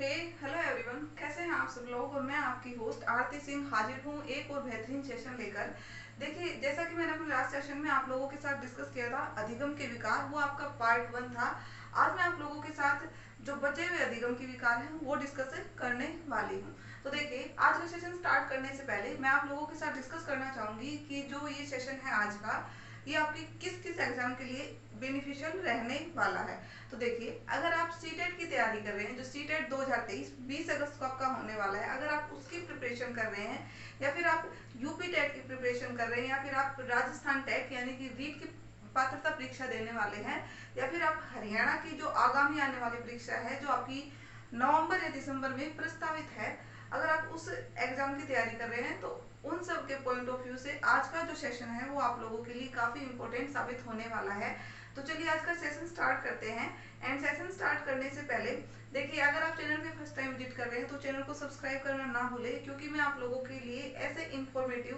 हे hello everyone, कैसे हैं आप सब लोग। और मैं आपकी होस्ट आरती सिंह हाजिर हूँ एक और बेहतरीन सेशन लेकर। देखिए, जैसा कि मैंने अपने लास्ट सेशन में आप लोगों के साथ डिस्कस किया था अधिगम के विकार, वो आपका पार्ट 1 था। आज मैं आप लोगों के साथ जो बचे हुए अधिगम के विकार हैं वो डिस्कस करने वाली हूँ। तो देखिए, आज का सेशन स्टार्ट करने से पहले मैं आप लोगों के साथ डिस्कस करना चाहूंगी कि जो ये सेशन है आज का, ये आपकी किस किस एग्जाम के लिए बेनिफिशियल रहने वाला है। तो देखिए, अगर आप सीटेट की तैयारी कर रहे हैं, जो सीटेट 2023 20 अगस्त को आपका होने वाला है, अगर आप उसकी प्रिपरेशन कर रहे हैं, या फिर आप यूपी टेट की प्रिपरेशन कर रहे हैं, या फिर आप राजस्थान टेट यानी कि रीट की पात्रता परीक्षा देने वाले हैं, या फिर आप हरियाणा की जो आगामी आने वाली परीक्षा है जो आपकी नवंबर या दिसंबर में प्रस्तावित है, अगर आप उस एग्जाम की तैयारी कर रहे हैं तो उन सब के पॉइंट ऑफ व्यू से आज का जो सेशन है वो आप लोगों के लिए काफी इंपॉर्टेंट साबित होने वाला है। तो चलिए आज का सेशन स्टार्ट करते हैं। एंड सेशन स्टार्ट करने से पहले देखिए, अगर आप चैनल पे फर्स्ट टाइम विजिट कर रहे हैं तो चैनल को सब्सक्राइब करना ना भूलें, क्योंकि मैं आप लोगों के लिए ऐसे इंफॉर्मेटिव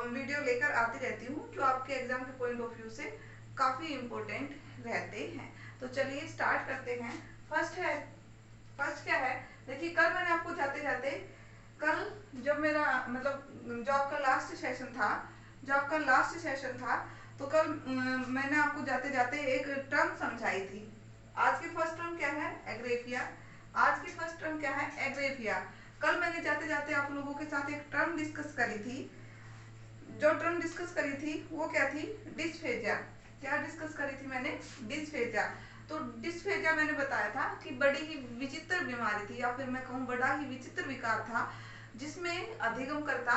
वीडियो लेकर आती रहती हूँ जो आपके एग्जाम के पॉइंट ऑफ व्यू से काफी इंपॉर्टेंट रहते हैं। तो चलिए स्टार्ट करते हैं। फर्स्ट क्या है, देखिए, कल मैंने आपको जाते जाते, कल जब मेरा मतलब जो आपका लास्ट सेशन था, तो कल मैंने आपको जाते जाते एक टर्म समझाई थी। आज की फर्स्ट टर्म क्या है? एग्रेफिया। आज की फर्स्ट टर्म क्या है? एग्रेफिया। कल मैंने जाते जाते आप लोगों के साथ एक टर्म डिस्कस करी थी। जो टर्म डिस्कस करी थी वो क्या थी? डिस्फेजिया। क्या डिस्कस करी थी मैंने? डिस्फेजिया। तो डिस्फेजिया मैंने बताया था कि बड़ी ही विचित्र बीमारी थी, या फिर मैं कहूँ बड़ा ही विचित्र विकार था, जिसमें अधिगमकर्ता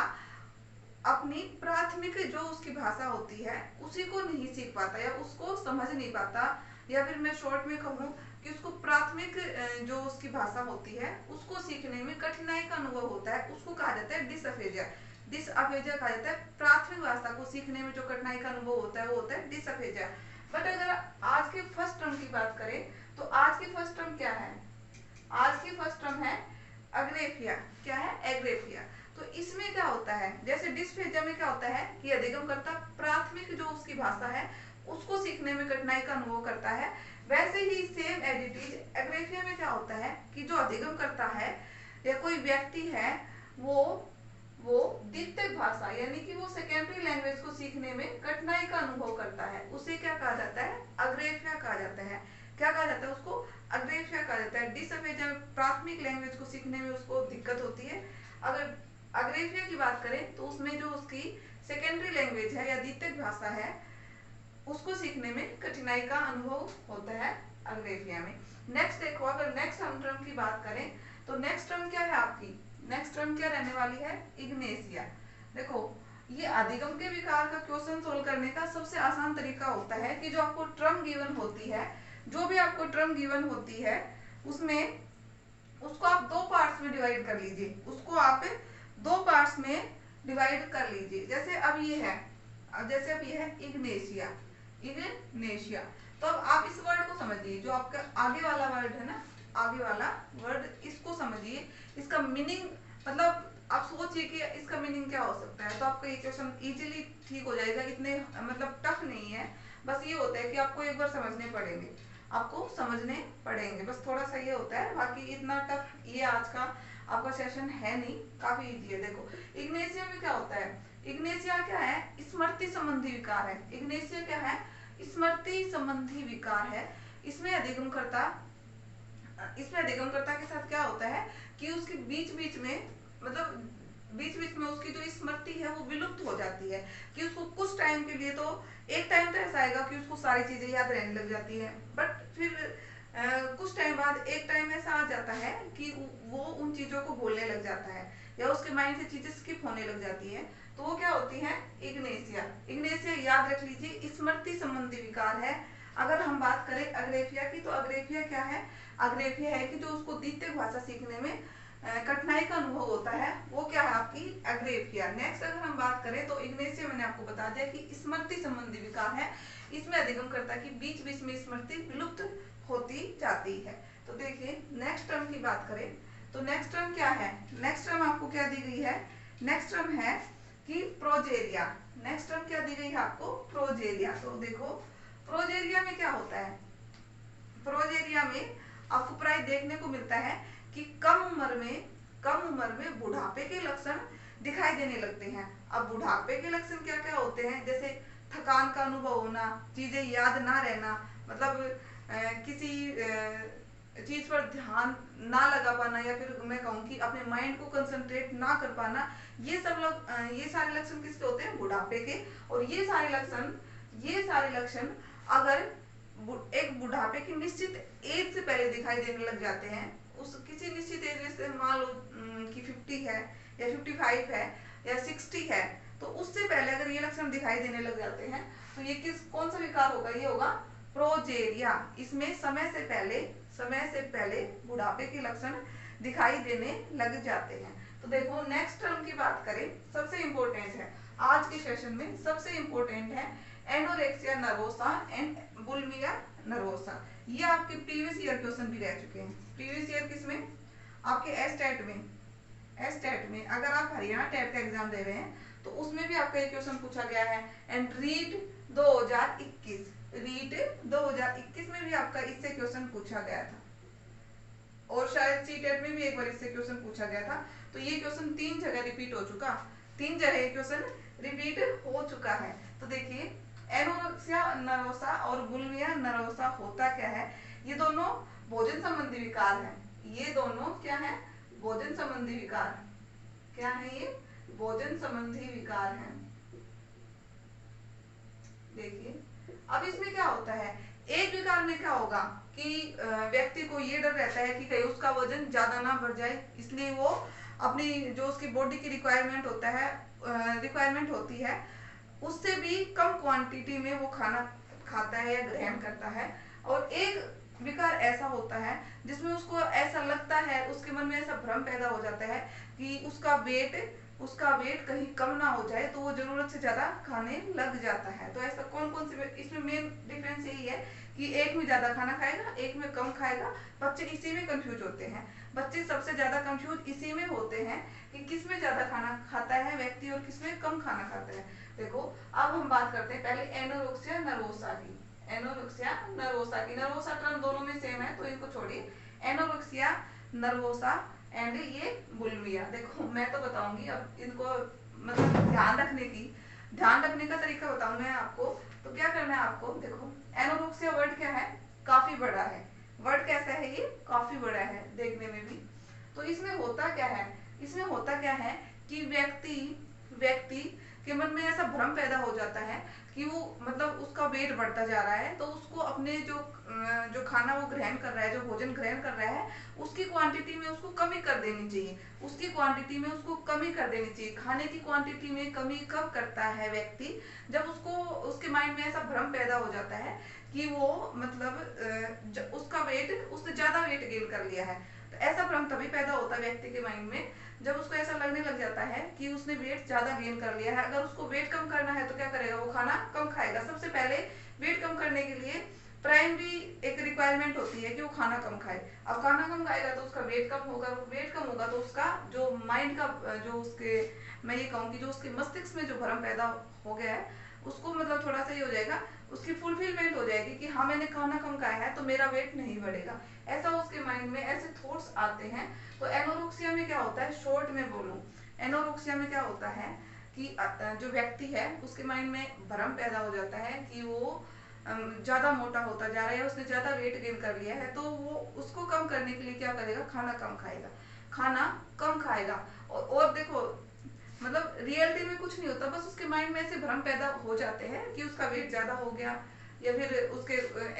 अपनी प्राथमिक जो उसकी भाषा होती है उसी को नहीं सीख पाता या उसको समझ नहीं पाता, या फिर मैं शॉर्ट में कहूँ कि उसको प्राथमिक जो उसकी भाषा होती है उसको सीखने में कठिनाई का अनुभव होता है, उसको कहा जाता है डिसअफेजिया। डिसअफेजिया कहा जाता है प्राथमिक भाषा को सीखने में जो कठिनाई का अनुभव होता है वो होता है डिसअफेजिया। बट अगर आज के फर्स्ट टर्म की बात करें तो आज की फर्स्ट टर्म क्या है? आज की फर्स्ट टर्म है अग्रेफिया। क्या है? एग्रेफिया। तो इसमें क्या होता है, जैसे डिस्फेजिया में क्या होता है कि अधिगमकर्ता प्राथमिक जो उसकी भाषा है उसको सीखने में कठिनाई का अनुभव करता है, वैसे ही सेम एज इट इज एग्रेफिया में क्या होता है कि जो अधिगमकर्ता है या कोई व्यक्ति है, वो द्वितीयक भाषा यानी कि वो सेकेंडरी लैंग्वेज को सीखने में कठिनाई का अनुभव करता है, उसे क्या कहा जाता है? अग्रेफिया कहा जाता है। क्या कहा जाता है उसको? अग्रेफिया कहा जाता है। डिसअफेजिया प्राथमिक लैंग्वेज को सीखने में उसको दिक्कत होती है। अगर अग्रेफिया की बात करें तो उसमें जो उसकी सेकेंडरी लैंग्वेज है या द्वितीयक भाषा है उसको सीखने में कठिनाई का अनुभव होता है अग्रेफिया में। नेक्स्ट देखो, अगर नेक्स्ट हम टर्म की बात करें तो नेक्स्ट टर्म क्या है आपकी? नेक्स्ट टर्म क्या रहने वाली है? इग्नेसिया। देखो, ये अधिगम के विकार का क्वेश्चन सोल्व करने का सबसे आसान तरीका होता है कि जो आपको टर्म गिवन होती है, जो भी आपको टर्म गिवन होती है उसमें उसको आप दो पार्ट्स में डिवाइड कर लीजिए, उसको आप दो पार्ट्स में डिवाइड कर लीजिए। जैसे अब ये है, इग्नेशिया। इग्नेशिया। तो अब आप इस वर्ड को समझिए, जो आपका आगे वाला वर्ड है ना, आगे वाला वर्ड, इसको समझिए। इसका मीनिंग मतलब आप सोचिए कि इसका मीनिंग क्या हो सकता है, तो आपका ये क्वेश्चन इजीली ठीक हो जाएगा। इतने मतलब टफ नहीं है, बस ये होता है कि आपको एक बार समझने पड़ेंगे, आपको समझने पड़ेंगे, बस थोड़ा सा ये होता है। बाकी इतना टफ ये आज का आपका सेशन है नहीं, काफी इजी है। देखो, इग्नेशिया में क्या होता है? इग्नेशिया क्या है? स्मृति संबंधी विकार है। इग्नेशिया क्या है? स्मृति संबंधी विकार है। इसमें अधिगमकर्ता के साथ क्या होता है कि उसके बीच बीच में मतलब बीच बीच में उसकी जो स्मृति है वो विलुप्त हो जाती है, कि उसको कुछ टाइम के लिए, तो एक टाइम तो ऐसा आएगा कि उसको सारी चीजें याद रहने लग जाती है, बट फिर कुछ टाइम बाद एक टाइम ऐसा आ जाता है कि वो उन चीजों को भूलने लग जाता है या उसके माइंड से चीजें स्किप होने लग जाती है, तो वो क्या होती है? इग्नेशिया। इग्नेशिया याद रख लीजिए, स्मृति संबंधी विकार है। अगर हम बात करें अग्रेफिया की, तो अग्रेफिया क्या है? अग्रेफिया है कि जो उसको द्वितीय भाषा सीखने में कठिनाई का अनुभव होता है, वो क्या है आपकी? अग्रेफिया। नेक्स्ट अगर हम बात करें तो इग्नेशिया मैंने आपको बता दिया कि स्मृति संबंधी विकार है। इसमें अधिगमकर्ता की बीच बीच में स्मृति विलुप्त होती जाती है। तो देखिए, नेक्स्ट टर्म की बात करें तो नेक्स्ट टर्म क्या है? नेक्स्ट टर्म आपको क्या दी गई है? नेक्स्ट टर्म है कि प्रोजेरिया। नेक्स्ट टर्म क्या दी गई है आपको? प्रोजेरिया। तो देखो, प्रोजेरिया में क्या होता है? प्रोजेरिया में आपको प्राय देखने को मिलता है कि कम उम्र में बुढ़ापे के लक्षण दिखाई देने लगते हैं। अब बुढ़ापे के लक्षण क्या क्या होते हैं, जैसे थकान का अनुभव होना, चीजें याद ना रहना, मतलब किसी चीज पर ध्यान ना लगा पाना, या फिर मैं कहूँ कि अपने माइंड को कंसंट्रेट ना कर पाना, ये सारे लक्षण किसके होते हैं, बुढ़ापे के। और ये सारे लक्षण अगर एक बुढ़ापे की निश्चित एज से पहले दिखाई देने लग जाते हैं, उस किसी निश्चित एज में से मान लो कि 50 है या 55 है या 60 है, तो उससे पहले अगर ये लक्षण दिखाई देने लग जाते हैं तो ये कौन सा विकार होगा, ये होगा प्रोजेरिया। इसमें समय से पहले बुढ़ापे के लक्षण दिखाई देने लग जाते हैं। तो देखो नेक्स्ट टर्म की बात करें, सबसे इंपॉर्टेंट है आज के सेशन में, सबसे इंपॉर्टेंट है anorexia nervosa and bulimia nervosa. ये आपके प्रीवियस ईयर क्वेश्चन भी रह चुके हैं। प्रीवियस ईयर किसमें, आपके एस्टेट में अगर आप हरियाणा टेट का एग्जाम दे रहे हैं तो उसमें भी आपका ये क्वेश्चन पूछा गया है। एंड रीट 2021 में भी आपका इससे क्वेश्चन पूछा गया था, और शायद सीटेट में भी एक बार इससे क्वेश्चन पूछा गया था। तो ये क्वेश्चन 3 जगह रिपीट हो चुका, 3 जगह ये क्वेश्चन रिपीट हो चुका है। तो देखिए एनोरेक्सिया नर्वोसा और बुलिमिया नर्वोसा होता क्या है, ये दोनों भोजन संबंधी विकार हैं। ये दोनों क्या है, भोजन संबंधी विकार। क्या है ये, भोजन संबंधी विकार हैं। देखिए अब इसमें क्या होता है, एक विकार में क्या होगा कि व्यक्ति को ये डर रहता है कि कहीं उसका वजन ज्यादा ना बढ़ जाए, इसलिए वो अपनी जो उसकी बॉडी की रिक्वायरमेंट होती है उससे भी कम क्वांटिटी में वो खाना खाता है या ग्रहण करता है। और एक विकार ऐसा होता है जिसमें उसको ऐसा लगता है, उसके मन में ऐसा भ्रम पैदा हो जाता है कि उसका वेट कहीं कम ना हो जाए, तो वो जरूरत से ज्यादा खाने लग जाता है। तो ऐसा कौन से, इसमें मेन डिफरेंस यही है कि एक में ज्यादा खाना खाएगा, एक में कम खाएगा। बच्चे इसी में कंफ्यूज होते हैं, बच्चे सबसे ज्यादा कंफ्यूज इसी में होते हैं कि किसमें ज्यादा खाना खाता है व्यक्ति और किसमें कम खाना खाता है। देखो अब हम बात करते हैं पहले एनोरेक्सिया नर्वोसा की। नर्वोसा टर्म दोनों में सेम है तो इनको छोड़िए। एनोरेक्सिया नर्वोसा एंड ये बुलिमिया। देखो मैं तो बताऊंगी अब इनको, मतलब ध्यान रखने का तरीका बताऊं मैं आपको। तो क्या करना है आपको, देखो एनोरेक्सिया वर्ड क्या है, काफी बड़ा है। वर्ड कैसा है, ये काफी बड़ा है देखने में भी। तो इसमें होता क्या है कि व्यक्ति के मन में ऐसा भ्रम पैदा हो जाता है कि वो मतलब उसका वेट बढ़ता जा रहा है, तो उसको अपने जो खाना वो ग्रहण कर रहा है, जो भोजन ग्रहण कर रहा है, उसकी क्वांटिटी में उसको कमी कर देनी चाहिए। खाने की क्वांटिटी में कमी कब करता है व्यक्ति, जब उसके माइंड में ऐसा भ्रम पैदा हो जाता है कि वो मतलब उसका वेट, उसने ज्यादा वेट गेन कर लिया है। तो ऐसा भ्रम तभी पैदा होता है व्यक्ति के माइंड में जब उसको ऐसा लगने लग जाता है कि उसने वेट ज्यादा गेन कर लिया है। अगर उसको वेट कम करना है तो क्या करेगा, वो खाना कम खाएगा। सबसे पहले वेट कम करने के लिए प्राइमरी एक रिक्वायरमेंट होती है कि वो खाना कम खाए। अब खाना कम खाएगा तो उसका वेट कम होगा, तो उसका जो माइंड का जो उसके, मैं ये कहूँ कि जो उसके मस्तिष्क में जो भ्रम पैदा हो गया है उसको मतलब थोड़ा सा ही हो जाएगा, उसकी फुलफिलमेंट हो जाएगी कि हाँ मैंने खाना कम खाया है तो मेरा वेट नहीं बढ़ेगा। ऐसा उसके माइंड में ऐसे थॉट्स आते हैं। तो एनोरेक्सिया में क्या होता है, शॉर्ट में बोलूं, एनोरेक्सिया में क्या होता है कि जो व्यक्ति है उसके माइंड में भ्रम पैदा हो जाता है कि वो ज्यादा मोटा होता जा रहा है, उसने ज्यादा वेट गेन कर लिया है। तो वो उसको कम करने के लिए क्या करेगा, खाना कम खाएगा। और देखो मतलब रियलिटी में कुछ नहीं होता, बस उसके माइंड में ऐसे भ्रम पैदा हो जाते हैं कि उसका वेट ज्यादा हो गया या फिर उसके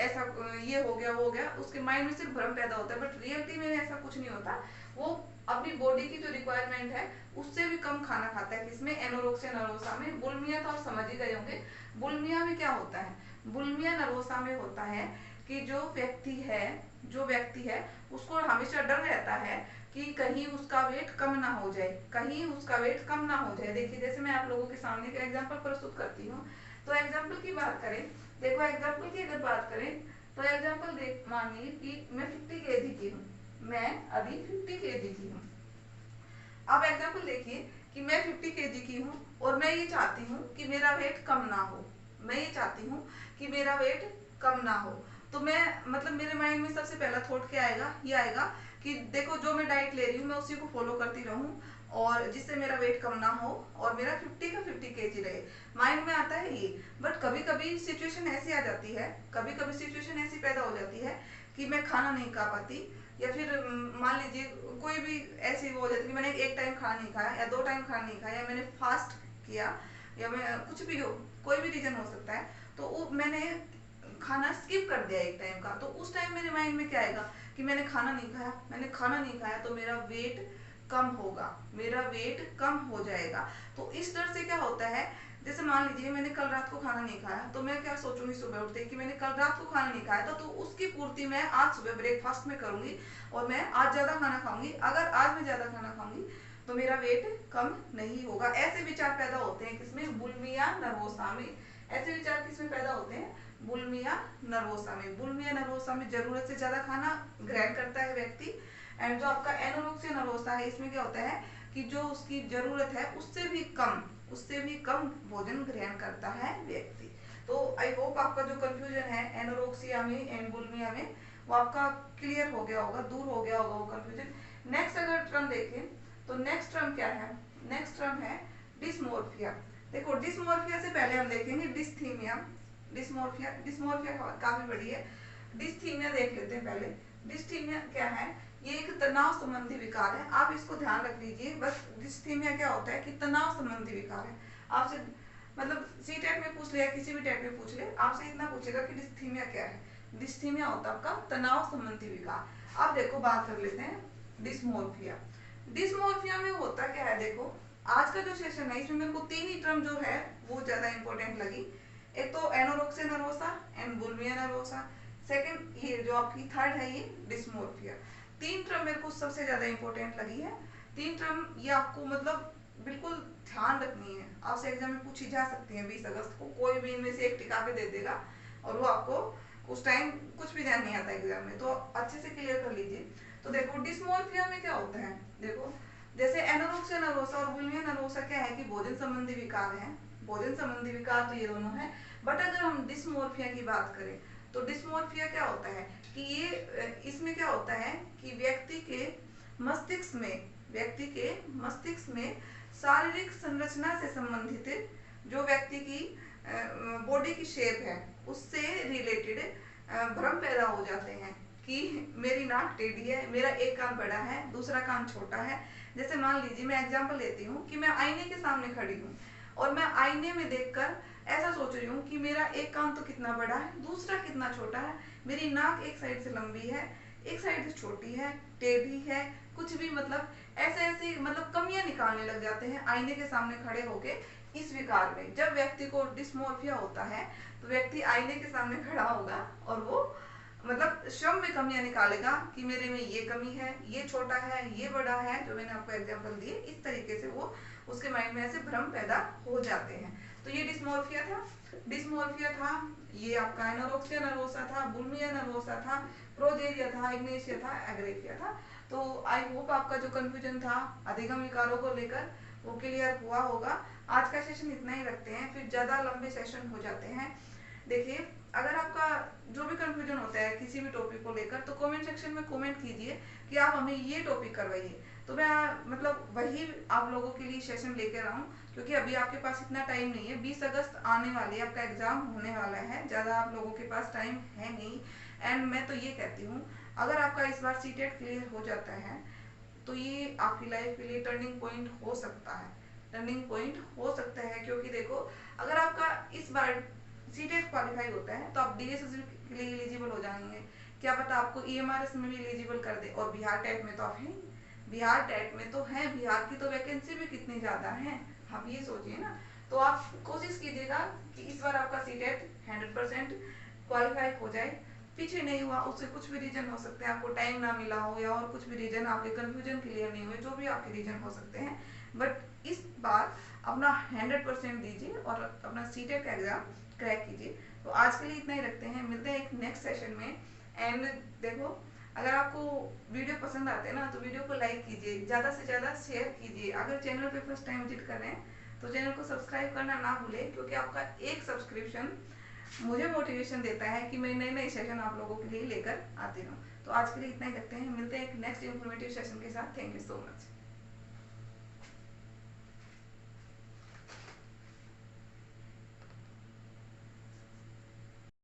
ऐसा ये हो गया वो हो गया, उसके माइंड में सिर्फ भ्रम पैदा होता है, बट रियलिटी में ऐसा कुछ नहीं होता। वो अपनी बॉडी की जो रिक्वायरमेंट है उससे भी कम खाना खाता है। किसमें, एनोरेक्सिया नर्वोसा में। बुलिमिया तो आप समझ ही गए होंगे। बुलिमिया में क्या होता है, बुलिमिया नर्वोसा में होता है कि जो व्यक्ति है उसको हमेशा डर रहता है कि कहीं उसका वेट कम ना हो जाए। देखिए जैसे मैं आप लोगों के सामने एक एग्जांपल प्रस्तुत करती हूँ। तो एग्जांपल की बात करें, देखो एग्जांपल की अगर बात करें तो एग्जांपल मानिए कि मैं 50 केजी की हूँ, मैं अभी 50 केजी की हूँ। अब एग्जांपल देखिए कि मैं 50 केजी की हूँ और मैं ये चाहती हूँ कि मेरा वेट कम ना हो। तो मैं मतलब मेरे माइंड में सबसे पहला थॉट क्या आएगा, ये आएगा कि देखो जो मैं डाइट ले रही हूँ मैं उसी को फॉलो करती रहूँ और जिससे मेरा वेट कम ना हो और मेरा 50 का 50 केजी रहे। माइंड में आता है ये। बट कभी कभी सिचुएशन ऐसी आ जाती है, कभी कभी सिचुएशन ऐसी पैदा हो जाती है कि मैं खाना नहीं खा पाती, या फिर मान लीजिए कोई भी ऐसी वो हो जाती है कि मैंने एक टाइम खाना नहीं खाया या 2 टाइम खाना नहीं खाया, या मैंने फास्ट किया, या मैं कुछ भी हो, कोई भी रीजन हो सकता है, तो वो मैंने खाना स्किप कर दिया एक टाइम का, तो उस टाइम मेरे माइंड में क्या आएगा कि मैंने खाना नहीं खाया, मैंने खाना नहीं खाया तो मेरा वेट कम होगा, मेरा वेट कम हो जाएगा। तो इस डर से क्या होता है, जैसे मान लीजिए मैंने कल रात को खाना नहीं खाया, तो मैं क्या सोचूंगी सुबह उठते कि मैंने कल रात को खाना नहीं खाया था, तो उसकी पूर्ति मैं आज सुबह ब्रेकफास्ट में करूंगी और मैं आज ज्यादा खाना खाऊंगी। अगर आज मैं ज्यादा खाना खाऊंगी तो मेरा वेट कम नहीं होगा। ऐसे विचार पैदा होते हैं किसमें, बुलिमिया नर्वोसा में। ऐसे विचार किसमें पैदा होते हैं, बुलिमिया नर्वोसा में। बुलिमिया नर्वोसा में जरूरत से ज्यादा खाना ग्रहण करता है व्यक्ति। एंड जो आपका एनोरेक्सिया नर्वोसा है, इसमें क्या होता है कि जो उसकी जरूरत है उससे भी कम भोजन ग्रहण करता है व्यक्ति। तो आई होप आपका जो कंफ्यूजन है एनोरेक्सिया में एंड बुलिमिया में वो आपका क्लियर हो गया होगा, दूर हो गया होगा वो कंफ्यूजन। नेक्स्ट अगर टर्म देखें तो नेक्स्ट टर्म क्या है, नेक्स्ट टर्म है डिस्मोर्फिया। देखो डिस्मोर्फिया से पहले हम देखेंगे डिस्थीमिया। डिस्मोर्फिया, डिस्मोर्फिया काफी बड़ी है। डिस्थीमिया देख लेते हैं पहले। डिस्थीमिया क्या है, ये एक तनाव संबंधी विकार है, आप इसको ध्यान रख लीजिए। बस डिस्थीमिया क्या होता है कि तनाव संबंधी विकार है। आपसे मतलब सी टेट में पूछ ले या किसी भी टेट में पूछ ले, आपसे इतना पूछेगा कि डिस्थीमिया क्या है। डिस्थीमिया होता है आपका तनाव संबंधी विकार। अब देखो बात कर लेते हैं डिस्मोर्फिया। डिस्मोर्फिया में होता क्या है, देखो आज का जो सेशन है इसमें मेरे को 3 ही टर्म जो है वो ज्यादा इंपॉर्टेंट लगी। एक तो anorexia nervosa and bulimia nervosa, second ये जो आपकी थर्ड है ये डिस्मोर्फिया। 3 टर्म मेरे को सबसे ज्यादा इंपॉर्टेंट लगी है। 3 टर्म ये आपको मतलब बिल्कुल ध्यान रखनी है, आपसे एग्जाम में पूछी जा सकती है 20 अगस्त को। कोई भी इनमें से एक टिका के दे देगा और वो आपको उस टाइम कुछ भी ध्यान नहीं आता एग्जाम में, तो अच्छे से क्लियर कर लीजिए। तो देखो डिस्मोर्फिया में क्या होता है, देखो जैसे एनोरेक्सिया नर्वोसा और बुलिमिया नर्वोसा क्या है कि भोजन संबंधी विकार है। भोजन संबंधी विकार तो ये दोनों है। बट अगर हम डिस्मोर्फिया की बात करें तो डिस्मोर्फिया क्या होता है कि ये इसमें क्या होता है कि व्यक्ति के मस्तिष्क में शारीरिक संरचना से संबंधित जो व्यक्ति की बॉडी की शेप है उससे रिलेटेड भ्रम पैदा हो जाते हैं कि मेरी नाक टेढ़ी है, मेरा एक कान बड़ा है, दूसरा कान छोटा है। जैसे मान लीजिए मैं एग्जांपल लेती हूँ कि मैं आईने के सामने खड़ी हूँ और मैं आईने में देखकर ऐसा सोच रही हूँ कि मेरा एक कान तो कितना बड़ा है, दूसरा कितना छोटा है, मेरी नाक एक साइड से लंबी है, एक साइड से छोटी है, टेढ़ी है, कुछ भी मतलब ऐसे ऐसे मतलब कमियां निकालने लग जाते हैं आईने के सामने खड़े होके। इस विकार में जब व्यक्ति को डिस्मोर्फिया होता है तो व्यक्ति आईने के सामने खड़ा होगा और वो मतलब श्रम में कमियां निकालेगा कि मेरे में ये कमी है, ये छोटा है, ये बड़ा है, जो मैंने आपको एग्जांपल दिए। इस तरीके से वो उसके माइंड में ऐसे भ्रम पैदा हो जाते हैं। तो ये डिस्मोर्फिया था, ये आपका एनोरेक्सिया नर्वोसा था, बुलिमिया नर्वोसा था, प्रोजेरिया था, इग्नेशिया था, एग्रेसिया था। तो आई होप आपका जो कंफ्यूजन था अधिगम विकारों को लेकर वो क्लियर हुआ होगा। आज का सेशन इतना ही रखते हैं, फिर ज्यादा लंबे सेशन हो जाते हैं। देखिए अगर आपका जो भी कंफ्यूजन होता है किसी भी टॉपिक को लेकर तो कमेंट सेक्शन में कमेंट कीजिए कि आप हमें ये टॉपिक करवाइए, तो मैं मतलब वही आप लोगों के लिए सेशन लेकर आऊँ। क्योंकि अभी आपके पास इतना टाइम नहीं है, 20 अगस्त आने वाली है, आपका एग्जाम होने वाला है, ज़्यादा आप लोगों के पास टाइम है नहीं। एंड मैं तो ये कहती हूँ अगर आपका इस बार सीटेट क्लियर हो जाता है तो ये आपकी लाइफ के लिए टर्निंग पॉइंट हो सकता है, टर्निंग पॉइंट हो सकता है। क्योंकि देखो अगर आपका इस बार सीटेट क्वालिफाई होता है तो आप डीएसएस के लिए एलिजिबल हो जाएंगे, क्या पता आपको ईएमआरएस में भी एलिजिबल कर दे। और बिहार टेट में तो आप हैं, बिहार टेट में तो है, बिहार की तो वैकेंसी भी कितनी ज्यादा है, आप ये सोचिए ना। तो आप कोशिश कीजिएगा कि इस बार आपका सीटेट 100% क्वालिफाई हो जाए। पीछे नहीं हुआ उससे कुछ भी रीजन हो सकते हैं, आपको टाइम ना मिला हो या और कुछ भी रीजन, आपके कंफ्यूजन क्लियर नहीं हुए, जो भी आपके रीजन हो सकते हैं। बट इस बार अपना 100% दीजिए और अपना सीटेट का एग्जाम क्रैक कीजिए। तो आज के लिए इतना ही रखते हैं, मिलते हैं एक नेक्स्ट सेशन में। एंड देखो अगर आपको वीडियो पसंद आते हैं ना तो वीडियो को लाइक कीजिए, ज़्यादा से ज़्यादा शेयर कीजिए। अगर चैनल पे फर्स्ट टाइम विजिट कर रहे हैं तो चैनल को सब्सक्राइब करना ना भूलें, क्योंकि आपका एक सब्सक्रिप्शन मुझे मोटिवेशन देता है कि मैं नए नए सेशन आप लोगों के लिए लेकर आती रहूँ। तो आज के लिए इतना ही रखते हैं, मिलते हैं एक नेक्स्ट इन्फॉर्मेटिव सेशन के साथ। Thank you so much.